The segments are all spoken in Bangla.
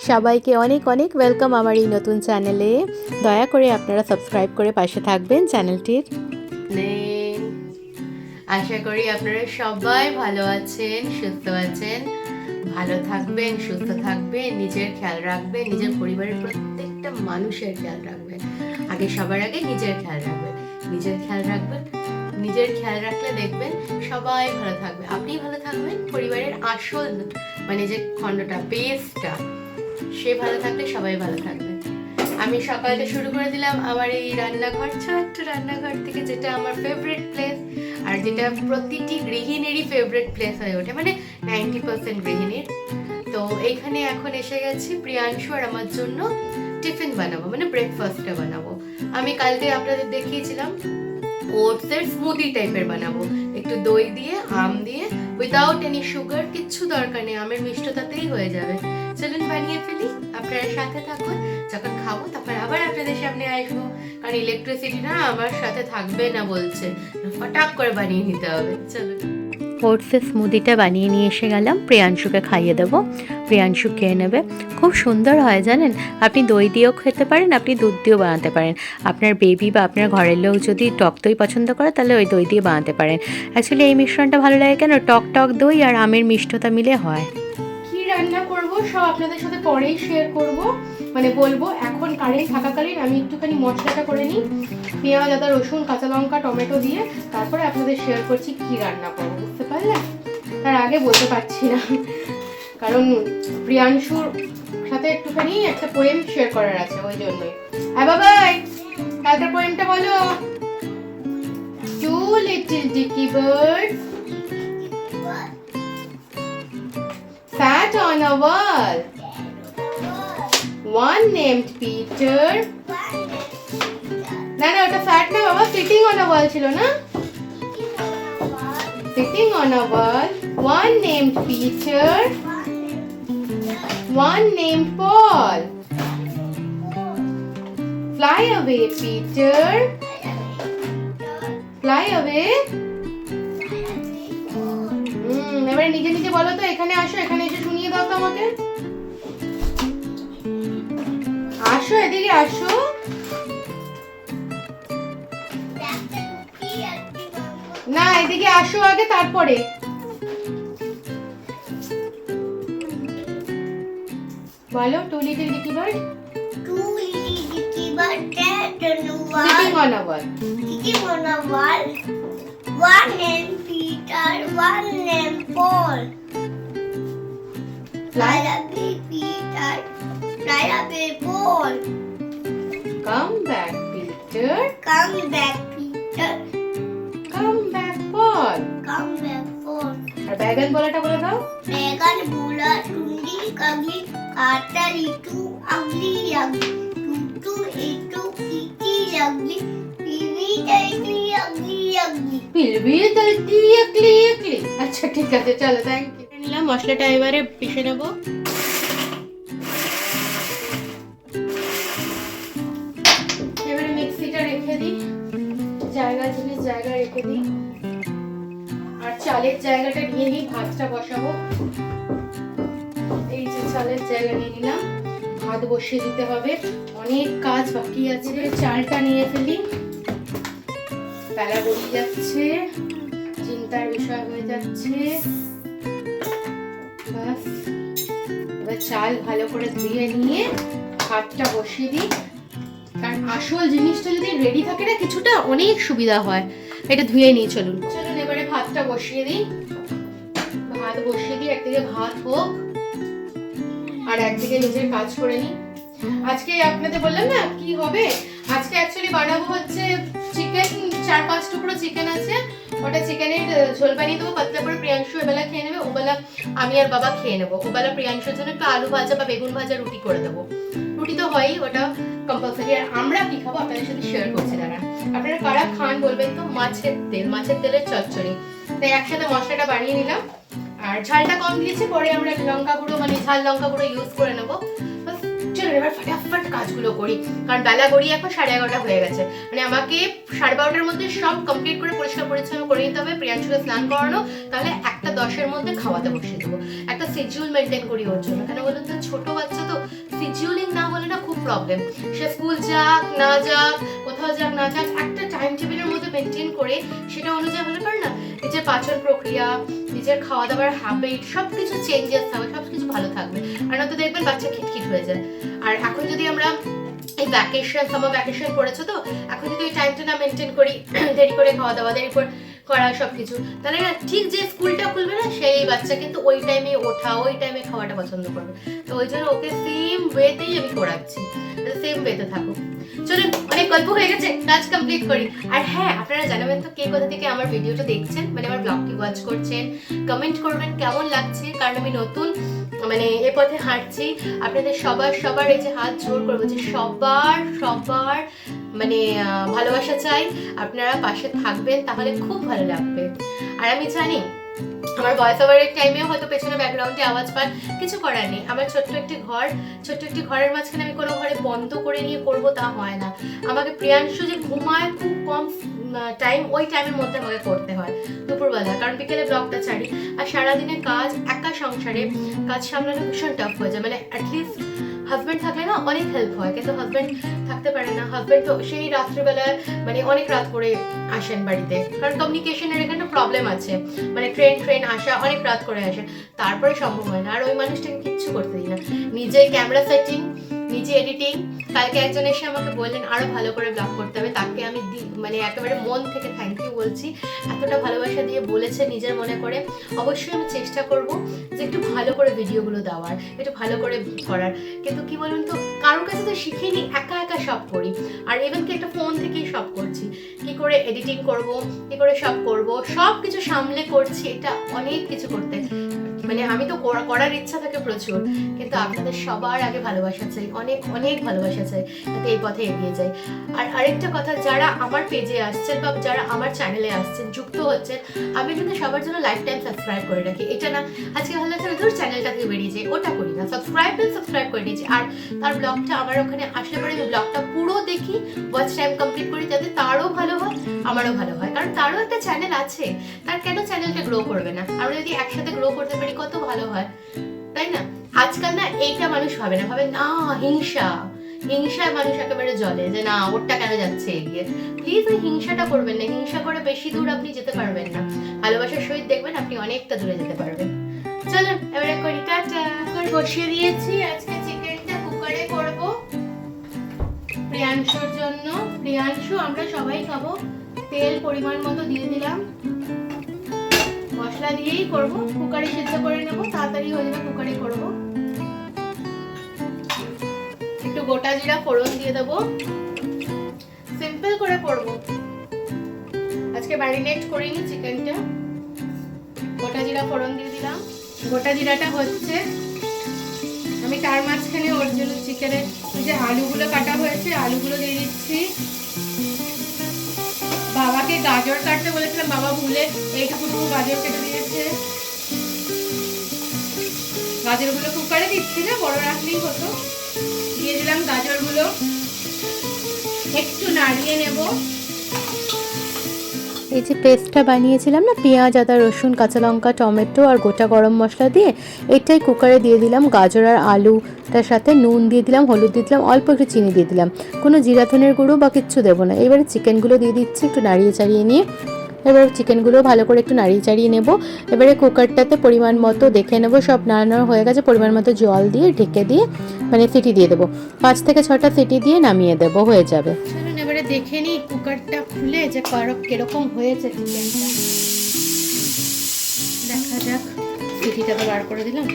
সবাইকে অনেক অনেক ওয়েলকাম আমার এই নতুন চ্যানেলে। দয়া করে আপনারা সাবস্ক্রাইব করে পাশে থাকবেন চ্যানেলটির। আশা করি আপনারা সবাই ভালো আছেন, সুস্থ আছেন। ভালো থাকবেন, সুস্থ থাকবেন, নিজের খেয়াল রাখবেন, নিজের পরিবারের প্রত্যেকটা মানুষের খেয়াল রাখবেন। সবার আগে নিজের খেয়াল রাখবেন। নিজের খেয়াল রাখলে দেখবেন সবাই ভালো থাকবে, আপনি ভালো থাকবেন, পরিবারের আসল মানে যে খণ্ডটা, বেসটা, সে ভালো থাকলে সবাই ভালো থাকবে। আমি সকালটা শুরু করে দিলাম আমার এই রান্নাঘর, ছোট্ট রান্নাঘর থেকে, যেটা আমার ফেভারিট প্লেস, আর যেটা প্রতিটি গৃহিণীরই ফেভারিট প্লেস হয়ে ওঠে, মানে 90% গৃহিণীর। তো এইখানে এখন এসে গেছি প্রিয়াংশু আর আমার জন্য টিফিন বানাবো, মানে ব্রেকফাস্টটা বানাবো। আমি কালকে আপনাদের দেখিয়েছিলাম ওটসের স্মুদি টাইপের বানাবো, একটু দই দিয়ে, আম দিয়ে, উইদাউট এনি সুগার, কিচ্ছু দরকার নেই, আমের মিষ্টতাতেই হয়ে যাবে। চলুন বানিয়ে ফেলি, আপনারা সাথে থাকুন। যখন খাবো তখন আবার আপনাদের সামনে আসবো, কারণ ইলেকট্রিসিটি না আমার সাথে থাকবে না বলছে, ফটাক করে বানিয়ে নিতে হবে। চলুন, ওটসের স্মুদিটা বানিয়ে নিয়ে এসে গেলাম, প্রিয়াংশুকে খাইয়ে দেবো, প্রিয়াংশু খেয়ে নেবে। খুব সুন্দর হয় জানেন, আপনি দই দিয়েও খেতে পারেন, আপনি দুধ দিয়েও বানাতে পারেন। আপনার বেবি বা আপনার ঘরের লোক যদি টক দই পছন্দ করে তাহলে ওই দই দিয়ে বানাতে পারেন। অ্যাকচুয়ালি এই মিশ্রণটা ভালো লাগে কেন, টক টক দই আর আমের মিষ্টতা মিলে হয়। কি রান্না করব সব আপনাদের সাথে পরেই শেয়ার করব, মানে বলবো। এখন কারেন্ট থাকাকালীন আমি একটুখানি মশলাটা করে নিই, পেঁয়াজ, আদা, রসুন, কাঁচা লঙ্কা, টমেটো দিয়ে, তারপরে আপনাদের শেয়ার করছি কি রান্না করবো, বুঝতে পারলেন? তার আগে বলতে পারছি না, কারণ প্রিয়াংশুর সাথে একটুখানি একটা পোয়েম শেয়ার করার আছে, ওই জন্যই। হ্যাঁ বাবাই, কালকের পোয়েমটা বলো। Two little dicky birds sat on a wall. One named Peter. না না, ওটা sat না বাবা, sitting on a wall ছিল না? Sitting on a wall. One named Peter. One named Paul. Fly away, Peter. Fly away. এবারে নিজে নিজে বলো তো, এখানে আসো, এখানে এসে শুনিয়ে দাও তো আমাকে। আসো, এদিকে আসো। না, এদিকে আসো আগে, তারপরে বলো। Two little dicky bird. Two little dicky bird sat on a wall. Sitting on a wall. Sitting on a wall. One named Peter, one named Paul. Fly away, Peter. Fly away, Paul. Come back, Peter. Come back, Peter. Come back, Paul. Come back, Paul. R bag on বলাটা বলে দাও। Dragon, Bulla, Tundi, Kagli, Carter, Itu, Ugly, Ugly. Tutu, Itu, Kitty, Ugly. Pivi, Ugly, Ugly, Ugly. পিলবি তলতি একলি একলি। আচ্ছা ঠিক আছে, চলো, থ্যাংক ইউ। নিলাম মশলাটা, এবারে পিষে নেব। এবারে মিক্সিটা রেখে দিই, জায়গা রেখে দিই, আর চালের জায়গাটা নিয়ে নিই, ভাতটা বসাবো। এই যে চালের জায়গা নিয়ে নিলাম, ভাত বসিয়ে দিতে হবে, অনেক কাজ বাকি আছে। চালটা নিয়ে ফেলি, বেলা গড়িয়ে যাচ্ছে, চিন্তার বিষয় হয়ে যাচ্ছে। বাস, এবার চাল ভালো করে ধুয়ে নিয়ে ভাতটা বসিয়ে দিই, কারণ আসল জিনিসটা যদি রেডি থাকে না, কিছুটা অনেক সুবিধা হয়। এটা ধুয়ে নিই, চলুন। এবারে ভাতটা বসিয়ে দিই, একদিকে ভাত হোক আর একদিকে নিজের কাজ করে নিই। আজকে আপনাদের বললাম না কি হবে, আজকে অ্যাকচুয়ালি বানাবো হচ্ছে চিকেন, 4-5 টুকরো চিকেন আছে, ওটা চিকেনের ঝোল বানিয়ে দেবো পাতলা করে। প্রিয়াংশু এবেলা খেয়ে নেবে, ওবেলা আমি আর বাবা খেয়ে নেবো। ওবেলা প্রিয়াংশুর জন্য একটু আলু ভাজা বা বেগুন ভাজা রুটি করে দেবো, রুটি তো হয়ই, ওটা কম্পালসারি। আর আমরা কি খাবো আপনাদের সাথে শেয়ার করছি, দাঁড়া। আপনারা কারা খান বলবেন তো? মাছের তেলের চচ্চড়ি। তাই একসাথে মশলাটা বানিয়ে নিলাম, আর ঝালটা কম দিয়েছি, পরে আমরা লঙ্কা গুঁড়ো, মানে ঝাল লঙ্কা গুঁড়ো ইউজ করে নেবো। চলুন চলো এবার ফটাফট কাজগুলো করি, কারণ বেলা গড়িয়ে এখন 11:30 হয়ে গেছে। মানে আমাকে 12:30 মধ্যে সব কমপ্লিট করে পরিষ্কার পরিচ্ছন্ন করে নিতে হবে, প্রিয়াংশুকে স্নান করানো, তাহলে 1:10 মধ্যে খাওয়াতে বসিয়ে দেবো। একটা শিডিউল মেনটেন করি ওর জন্য, কেন বলুন তো, ছোট বাচ্চা তো, শিডিউলিং না হলে না খুব প্রবলেম। সে স্কুল যাক না যাক, কোথাও যাক না যাক, একটা টাইম টেবিলের মধ্যে মেনটেন করে সেটা অনুযায়ী হলে পারে না নিজের পাচন প্রক্রিয়া, নিজের খাওয়া দাওয়ার হ্যাবিট সবকিছু চেঞ্জেস হবে, সবকিছু ভালো থাকবে। আর না তো দেখবেন বাচ্চা খিটখিট হয়ে যায়। আর এখন যদি আমরা এই ভ্যাকেশন, সামার ভ্যাকেশন পড়েছে তো, এখন যদি ওই টাইমটা না মেনটেন করি, দেরি করে খাওয়া দাওয়া, দেরি করে করা সবকিছু, তাহলে না ঠিক যে স্কুলটা খুলবে না সেই বাচ্চা কিন্তু ওই টাইমে ওঠা, ওই টাইমে খাওয়াটা পছন্দ করবে। তো ওই জন্য ওকে সেম ওয়েতেই আমি করাচ্ছি, সেম ওয়েতে থাকুক। চলুন, অনেক গল্প হয়ে গেছে, কাজ কমপ্লিট করি। আর হ্যাঁ, আপনারা জানাবেন তো কে কোথা থেকে আমার ভিডিওটা দেখছেন, মানে আমার ব্লগটি ওয়াচ করছেন। কমেন্ট করবেন কেমন লাগছে, কারণ আমি নতুন মানে এ পথে হাঁটছি। আপনাদের সবার এই যে হাত জোর করবো যে সবার মানে ভালোবাসা চাই, আপনারা পাশে থাকবেন, তাহলে খুব ভালো লাগবে। আর আমি জানি আমার ভয়েস ওভারের টাইমেও হয়তো পেছনে ব্যাকগ্রাউন্ডে আওয়াজ পান, কিছু করার নেই। আমার ছোট্ট একটি ঘরের মাঝখানে আমি কোনো ঘরে বন্ধ করে নিয়ে করবো তা হয় না। আমাকে প্রিয়াংশু যে ঘুমায় খুব কম টাইম, ওই টাইমের মধ্যে আমাকে করতে হয় দুপুরবেলা, কারণ বিকেলে ব্লগটা ছাড়ি। আর সারাদিনের কাজ, একা সংসারে কাজ সামলানো ভীষণ টাফ হয়ে যায়। মানে অ্যাটলিস্ট হাজব্যান্ড থাকলে না অনেক হেল্প হয়, কিন্তু হাজব্যান্ড থাকতে পারে না। হাজব্যান্ড তো সেই রাত্রিবেলায় মানে অনেক রাত করে আসেন বাড়িতে, কারণ কমিউনিকেশনের এখানে প্রবলেম আছে, মানে ট্রেন আসা অনেক রাত করে আসে, তারপরে সম্ভব হয় না। আর ওই মানুষটাকে কিচ্ছু করতে দিই না, নিজে ক্যামেরা সেটিং, নিজে এডিটিং। কালকে একজন এসে আমাকে বললেন আরো ভালো করে ব্লগ করতে হবে, তাকে আমি মানে একেবারে মন থেকে থ্যাংক ইউ বলছি, এতটা ভালোবাসা দিয়ে বলেছে নিজের মনে করে। অবশ্যই আমি চেষ্টা করব যে একটু ভালো করে ভিডিওগুলো দেওয়ার, একটু ভালো করে করার। কিন্তু কি বলুন তো, কারোর কাছে তো শিখিনি, একা সব করি। আর ইভেন কি একটা ফোন থেকেই সব করছি, কি করে এডিটিং করব, কি করে সব করব, সব কিছু সামলে করছি। এটা অনেক কিছু করতে, মানে আমি তো করার ইচ্ছা থাকে প্রচুর, কিন্তু আপনাদের সবার আগে ভালোবাসা চাই, অনেক ভালোবাসা চাই, যাতে এই পথে এগিয়ে যাই। আর আরেকটা কথা, যারা আমার পেজে আসছেন বা যারা আমার চ্যানেলে আসছেন, যুক্ত হচ্ছেন, আমি কিন্তু সবার জন্য লাইফ টাইম সাবস্ক্রাইব করে রাখি। এটা না আজকে ভালো লাগছে ধর চ্যানেলটা থেকে বেরিয়ে যায়, ওটা করি না, সাবস্ক্রাইব করে দিয়েছি। আর তার ব্লগটা আমার ওখানে আসলে পরে আমি ব্লগটা পুরো দেখি, ওয়াচ টাইম কমপ্লিট করি, যাতে তারও ভালো হয় আমারও ভালো হয়। কারণ তারও একটা চ্যানেল আছে, তার কেন চ্যানেলটা গ্রো করবে না? আমরা যদি একসাথে গ্রো করতে পারি কত ভালো হয়, তাই না? আজকাল না এইটা মানুষ ভাবে না, হিংসায় মানুষ একেবারে জ্বলে যে না ওরটা কেন যাচ্ছে এগিয়ে। প্লিজ ওই হিংসাটা করবেন না, হিংসা করে বেশি দূর আপনি যেতে পারবেন না। ভালোবাসার সহিত দেখবেন আপনি অনেকটা দূরে যেতে পারবেন। চলুন এবারে করি টাটা। বসিয়ে দিয়েছি, আজকে চিকেনটা কুকারে করব প্রিয়াংশুর জন্য। প্রিয়াংশু আমরা সবাই খাবো। তেল পরিমাণ মতো দিয়ে দিলাম, মশলা দিয়েই করব, কুকারে সিদ্ধ করে নেব, তাড়াতাড়ি হয়ে যাবে, কুকারে করব। একটু গোটা জিরা ফোড়ন দিয়ে দেবো, সিম্পল করে করব আজকে, ম্যারিনেট করিনি চিকেনটা। গোটা জিরা ফোড়ন দিয়ে দিলাম, গোটা জিরাটা হচ্ছে, আমি তার মাঝখানে ওর জন্য চিকেনের যে আলুগুলো কাটা হয়েছে আলুগুলো দিয়ে দিচ্ছি। বাবাকে গাজর কাটতে বলেছিলাম, বাবা ভুলে এইটুকু গাজর কেটে দিয়েছে। গাজরগুলো কুকারে দিচ্ছি না, বড় রাখলেই হতো। দিয়ে দিলাম গাজরগুলো, একটু নাড়িয়ে নেব। এই যে পেস্টটা বানিয়েছিলাম না, পেঁয়াজ, আদা, রসুন, কাঁচা লঙ্কা, টমেটো আর গোটা গরম মশলা দিয়ে, এটাই কুকারে দিয়ে দিলাম। গাজর আর আলুটার সাথে নুন দিয়ে দিলাম, হলুদ দিয়ে দিলাম, অল্প একটু চিনি দিয়ে দিলাম, কোনো জিরা ধনের গুঁড়ো বা কিচ্ছু দেবো না। এবারে চিকেনগুলো দিয়ে দিচ্ছি, একটু নাড়িয়ে চাড়িয়ে নিয়ে এবার চিকেনগুলো ভালো করে একটু নাড়িয়ে চাড়িয়ে নেব। এবারে কুকারটাতে পরিমাণ মতো দেখে নেব, সব নাড়ানো হয়ে গেছে, পরিমাণ মতো জল দিয়ে ঢেকে দিয়ে মানে সিটি দিয়ে দেবো, 5 থেকে 6টা সিটি দিয়ে নামিয়ে দেবো, হয়ে যাবে। চলুন এবারে দেখে নিই কুকারটা খুলে যে কিরকম হয়েছে চিকেনটা, দেখা যাক। সিটিটা তো বার করে দিলাম,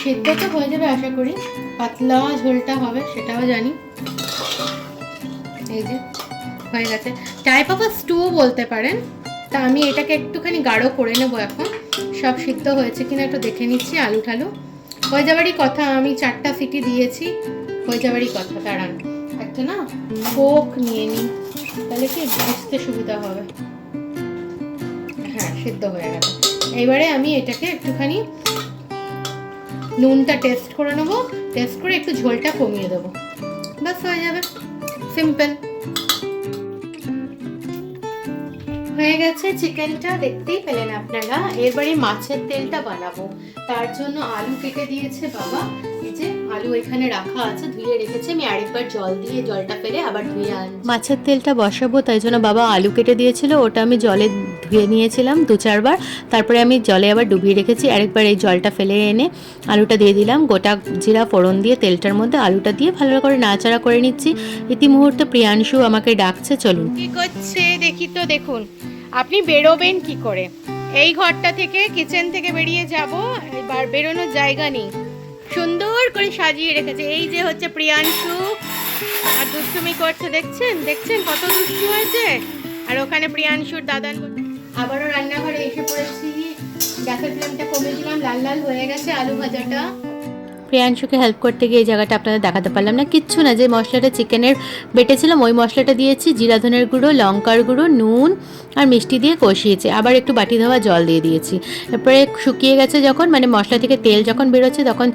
সিদ্ধ তো হয়ে যাবে আশা করি, পাতলা ঝোলটা হবে সেটাও জানি। এই যে হয়ে গেছে, টাইপ অফ স্টু বলতে পারেন। তা আমি এটাকে একটুখানি গাঢ় করে নেবো এখন, সব সিদ্ধ হয়েছে কিনা একটু দেখে নিচ্ছি। আলু ঠালু হয়ে যাবারই কথা, আমি 4টা সিটি দিয়েছি, হয়ে যাবারই কথা। দাঁড়ান একটা না কোক নিয়ে নিই, তাহলে কি বুঝতে সুবিধা হবে। হ্যাঁ সিদ্ধ হয়ে গেছে। এইবারে আমি এটাকে একটুখানি নুনটা টেস্ট করে নেবো, টেস্ট করে একটু ঝোলটা কমিয়ে দেবো, ব্যাস হয়ে যাবে, সিম্পল। হয়ে গেছে চিকেনটা, দেখতেই পেলেন আপনারা। এরবারে মাছের তেলটা বানাবো, তার জন্য আলু কেটে দিয়েছে বাবা। এই যে আলু এখানে রাখা আছে, ধুয়ে রেখেছে, আমি আরেকবার জল দিয়ে জলটা ফেলে আবার ধুয়ে আনছি। মাছের তেলটা বসাবো, তাই জন্য বাবা আলু কেটে দিয়েছিল, ওটা আমি জলে ধুয়ে নিয়েছিলাম 2-4 বার, তারপরে আমি জলে আবার ডুবিয়ে রেখেছি। আরেকবার এই জলটা ফেলে এনে আলুটা দিয়ে দিলাম, গোটা জিরা ফোড়ন দিয়ে তেলটার মধ্যে আলুটা দিয়ে ভালো করে নাড়াচাড়া করে নিচ্ছি। ইতিমুহূর্তে প্রিয়াংশু আমাকে ডাকছে, চলুন। কি করছে দেখি তো। দেখুন, আপনি বেরোবেন কি করে? এই ঘরটা থেকে, কিচেন থেকে বেরিয়ে যাব, এবার বেরোনোর জায়গা নেই, সুন্দর করে সাজিয়ে রেখেছে। এই যে হচ্ছে প্রিয়াংশু, আর দুষ্টুমি করছে, দেখছেন দেখছেন কত দুষ্টু হয়েছে। আর ওখানে প্রিয়াংশুর দাদান। আবারও রান্নাঘরে এসে পড়েছি, গ্যাসের ফ্লেমটা কমে দিলাম, লাল লাল হয়ে গেছে আলু ভাজাটা। প্রিয়াংশুকে হেল্প করতে গিয়ে এই জায়গাটা আপনাদের দেখাতে পারলাম না, কিচ্ছু না, যে মশলাটা চিকেনের বেটেছিলাম ওই মশলাটা দিয়েছি, জিরা ধনের গুঁড়ো, লঙ্কার গুঁড়ো, নুন আর মিষ্টি দিয়ে কষিয়েছি, আবার একটু বাটি ধোয়া জল দিয়ে দিয়েছি। এরপরে শুকিয়ে গেছে যখন, মানে মশলা থেকে তেল যখন বেরোচ্ছে, তখন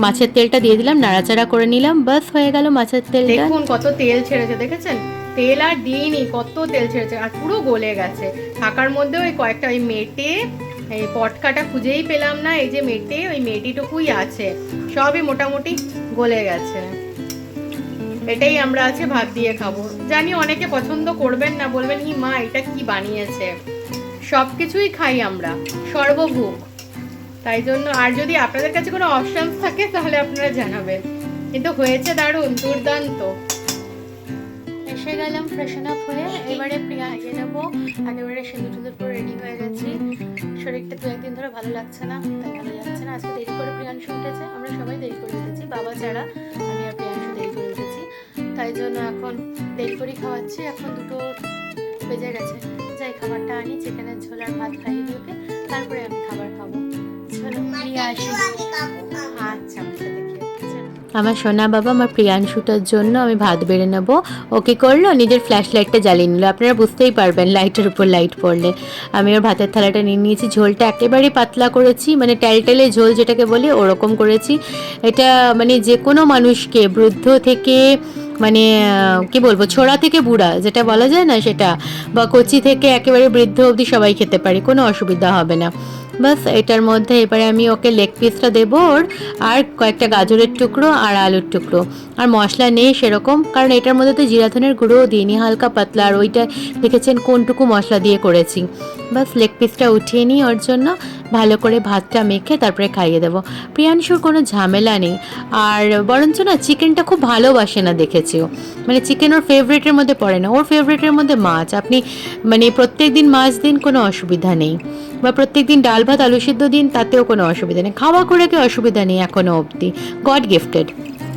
মাছের তেলটা দিয়ে দিলাম, নাড়াচাড়া করে নিলাম, বাস হয়ে গেল মাছের তেলটা। দেখুন কত তেল ছেড়েছে, দেখেছেন? তেল আর দিইনি, কত তেল ছেড়েছে, আর পুরো গলে গেছে। থাকার মধ্যে ওই কয়েকটা ওই মেটে, এই পটকাটা খুঁজেই পেলাম না, এই যে মেটে, ওই মেটিটুকুই আছে, সবই মোটামুটি গলে গেছে। এটাই আমরা আছে ভাত দিয়ে খাবো। জানি অনেকে পছন্দ করবেন না, বলবেন কি মা এটা কি বানিয়েছে। সব কিছুই খাই আমরা, সর্বভোগ, তাই জন্য। আর যদি আপনাদের কাছে কোনো অপশন থাকে তাহলে আপনারা জানাবেন, কিন্তু হয়েছে দারুণ, দুর্দান্ত। এসে গেলাম ফ্রেশন আপ হয়ে, এবারে প্রিয়া এগিয়ে নেবো, একেবারে সিঁদুর টুদুর করে রেডি হয়ে গেছি। শরীরটা 2-1 দিন ধরে ভালো লাগছে না, তাই ভালো যাচ্ছে না। আজকে দেরি করে প্রিয়াংশু উঠেছে, আমরা সবাই দেরি করে উঠেছি, বাবা ছাড়া আমি আর প্রিয়াংশু দেরি করে উঠেছি, তাই জন্য এখন দেরি করেই খাওয়াচ্ছি। এখন 2টো বেজে গেছে, যাই খাবারটা আনি, চিকেনের ঝোল আর ভাত খাইয়ে দিওকে, তারপরে আমি খাবার খাবো। চলো নিয়ে আসি। আচ্ছা, আমার সাথে খেয়ে আমার সোনা বাবা আমার প্রিয়াংশুটার জন্য আমি ভাত বেড়ে নেবো। ওকে করলো, নিজের ফ্ল্যাশ লাইটটা জ্বালিয়ে নিল, আপনারা বুঝতেই পারবেন লাইটের উপর লাইট পড়লে। আমি ওর ভাতের থালাটা নিয়ে নিয়েছি, ঝোলটা একেবারেই পাতলা করেছি, মানে টেলটেলে ঝোল যেটাকে বলি ওরকম করেছি। এটা মানে যে কোনো মানুষকে, বৃদ্ধ থেকে মানে কি বলবো, ছোড়া থেকে বুড়া যেটা বলা যায় না সেটা, বা কচি থেকে একেবারে বৃদ্ধ অবধি সবাই খেতে পারে, কোনো অসুবিধা হবে না। বাস এটার মধ্যে এবারে আমি ওকে লেগ পিসটা দেবো ওর, আর কয়েকটা গাজরের টুকরো আর আলুর টুকরো। আর মশলা নেই সেরকম, কারণ এটার মধ্যে তো জিরা ধনের গুঁড়োও দিইনি, হালকা পাতলা, আর ওইটা দেখেছেন কোনটুকু মশলা দিয়ে করেছি। বাস লেগ পিসটা উঠিয়ে নিই ওর জন্য, ভালো করে ভাতটা মেখে তারপরে খাইয়ে দেবো। প্রিয়াংশুর কোনো ঝামেলা নেই, আর বরঞ্চ না চিকেনটা খুব ভালোবাসে না দেখেছিও, মানে চিকেন ওর ফেভারিটের মধ্যে পড়ে না, ওর ফেভারিটের মধ্যে মাছ। আপনি মানে প্রত্যেক দিন মাছ দিন, কোনো অসুবিধা নেই, বা প্রত্যেক দিন ডাল ভাত আলু সিদ্ধ দিন, তাতেও কোনো অসুবিধা নেই, খাওয়া করে কি অসুবিধা নেই এখনো অবধি, গড গিফটেড।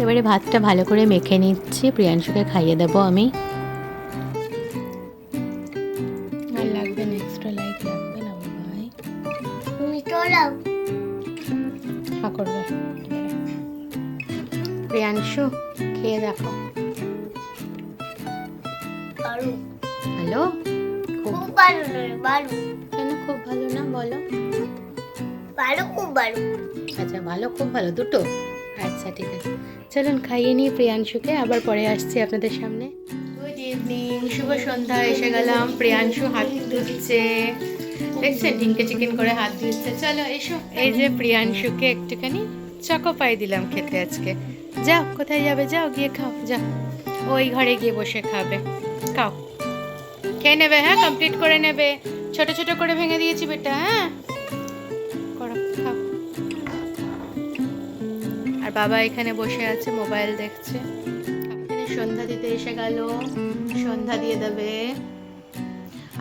এবারে ভাতটা ভালো করে মেখে নিচ্ছি, প্রিয়াংশুকে খাইয়ে দেবো আমি। আর লাগবে না, এক্সট্রা লাইট লাগবে না ভাই, মিটো লাও। হ্যাঁ করবে। প্রিয়াংশু খেয়ে দেখো। বালু হ্যালো, খুব ভালো নয়, বালু কেন খুব ভালো না বলো? বালু খুব ভালো। আচ্ছা, ভালো খুব ভালো দুটো, আচ্ছা ঠিক আছে। চলুন খাইয়ে নিই প্রিয়াংশুকে, আবার পরে আসছি আপনাদের সামনে। গুড ইভিনিং, শুভ সন্ধ্যা। এসে গেলাম, প্রিয়াংশু হাত ধুচ্ছে, দেখছেন ঢিঙ্কে চিকেন করে হাত ধুচ্ছে। চলো এসো। এই যে প্রিয়াংশুকে একটুখানি চকো পাই দিলাম খেতে আজকে। যাও, কোথায় যাবে, যাও গিয়ে খাও, যাও ওই ঘরে গিয়ে বসে খাবে, খাও, খেয়ে নেবে, হ্যাঁ কমপ্লিট করে নেবে, ছোট ছোট করে ভেঙে দিয়েছি বেটা, হ্যাঁ করো, খাও। আর বাবা এখানে বসে আছে, মোবাইল দেখছে। এখানে সন্ধ্যা দিতে এসে গেল, সন্ধ্যা দিয়ে দেবে।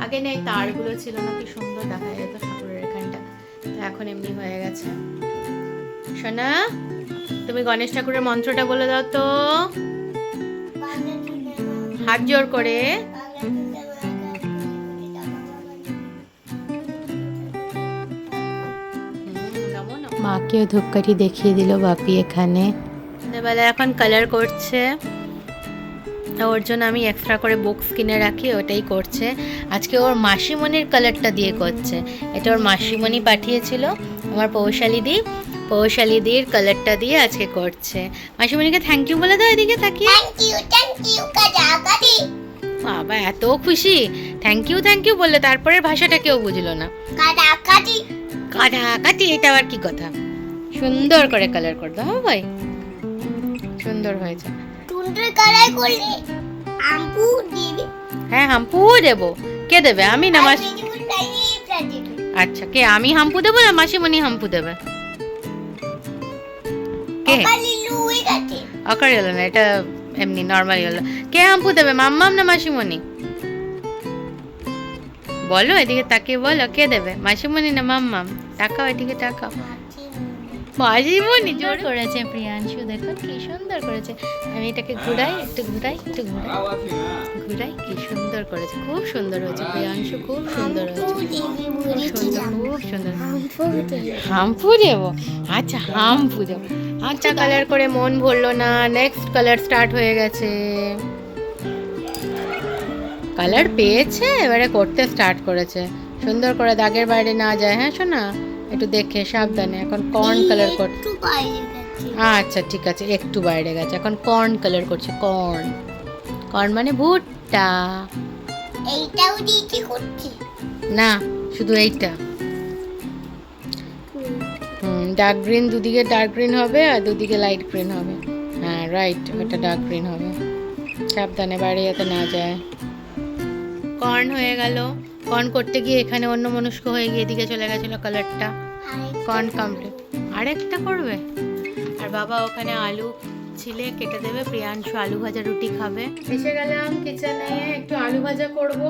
আগে নেই তারগুলো ছিল না, কি সুন্দর দেখা যেত ঠাকুরের এখানটা, তো এখন এমনি হয়ে গেছে। সোনা, তুমি গণেশ ঠাকুরের মন্ত্রটা বলে দাও তো, হাত জোর করে। মাকেও ধূপকাঠি দেখিয়ে দিল বাপি এখানে। সন্ধ্যেবেলা এখন কালার করছে, ওর জন্য আমি এক্সট্রা করে বুকস কিনে রাখি, ওটাই করছে। আজকে ওর মাসিমণির কালারটা দিয়ে করছে, এটা ওর মাসিমণি পাঠিয়েছিল, আমার পৌশালী দি। পৌশালিদির কালারটা দিয়ে আজকে করছে। মাসিমণিকে থ্যাংক ইউ বলে দাও এদিকে তাকিয়ে। থ্যাংক ইউ কাদাকাদি বাবা এত খুশি, থ্যাংক ইউ বললে, তারপরের ভাষাটা কেউ বুঝলো না। কাদাকাদি কাটি এটা আবার কি কথা? সুন্দর করে কালার করে দাও হ্যাঁ ভাই, সুন্দর হয়েছে। সুন্দর কালার করলে আমপু দিবি। হ্যাঁ হাম্পু দেবো। কে দেবে? আমি না মাসি? আচ্ছা কে, আমি হাম্পু দেবো না মাসিমণি হাম্পু দেবে? কে? অকারি হলো না, এটা এমনি নর্মালি হলো। কে হাম্পু দেবে, মাম্মাম না মাসিমণি? বলো এদিকে তাকিয়ে বলো, কে দেবে, মাসিমণি না মাম্মাম? তাকাও এদিকে তাকাও। মাসিমণি জোর করেছে প্রিয়াংশু, দেখো কি সুন্দর করেছে। আমি এটাকে ঘুরাই, একটু ঘুরাই, কি সুন্দর করেছে, খুব সুন্দর হয়েছে প্রিয়াংশু, খুব সুন্দর হয়েছে, খুব সুন্দর। হাম্পু দেবো? আচ্ছা হাম্পু দেবো। আচ্ছা কালার করে মন ভরলো না, নেক্সট কালার স্টার্ট হয়ে গেছে। কালার পেয়েছে, এবারে করতে স্টার্ট করেছে। সুন্দর করে দাগের বাইরে না যায়, হ্যাঁ শোনা, একটু দেখে সাবধানে। এখন কর্ন কালার করছে। আচ্ছা ঠিক আছে, একটু বাইরে গেছে, এখন কর্ন কালার করছে। কর্ন মানে ভুট্টা। এইটাও দিতে করছে না, শুধু এইটা। ডার্ক গ্রিন, দুদিকে ডার্ক গ্রিন হবে আর দুদিকে লাইট গ্রিন হবে। হ্যাঁ রাইট, ওটা ডার্ক গ্রিন হবে। সাবধানে বাইরে যাতে না যায়। কর্ন হয়ে গেল। কর্ন করতে গিয়ে এখানে অন্য মনস্ক হয়ে গিয়ে এদিকে চলে গেছিল কালারটা। কর্ন কমপ্লিট, আরেকটা করবে। আর বাবা ওখানে আলু ছিলে কেটে দেবে, প্রিয়াংশু আলু ভাজা রুটি খাবে। এসে গেলাম কিচেনে, একটু আলু ভাজা করব।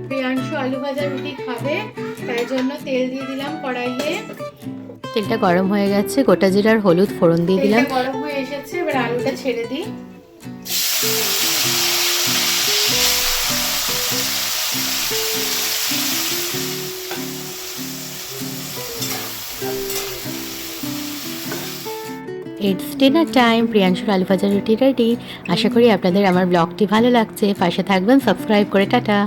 প্রিয়াংশু আলু ভাজা রুটি খাবে, তাই জন্য তেল দিয়ে দিলাম কড়াইয়ে। তেলটা গরম হয়ে গেছে, গোটা জিরার হলুদ ফোড়ন দিয়ে দিলাম। গরম হয়ে এসেছে, এবার আলুটা ছেড়ে দিই। It's dinner time. প্রিয়াংশুর আলু ভাজা রুটি রেডি। আশা করি আপনাদের আমার ব্লগটি ভালো লাগছে। পাশে থাকবেন সাবস্ক্রাইব করে। টাটা।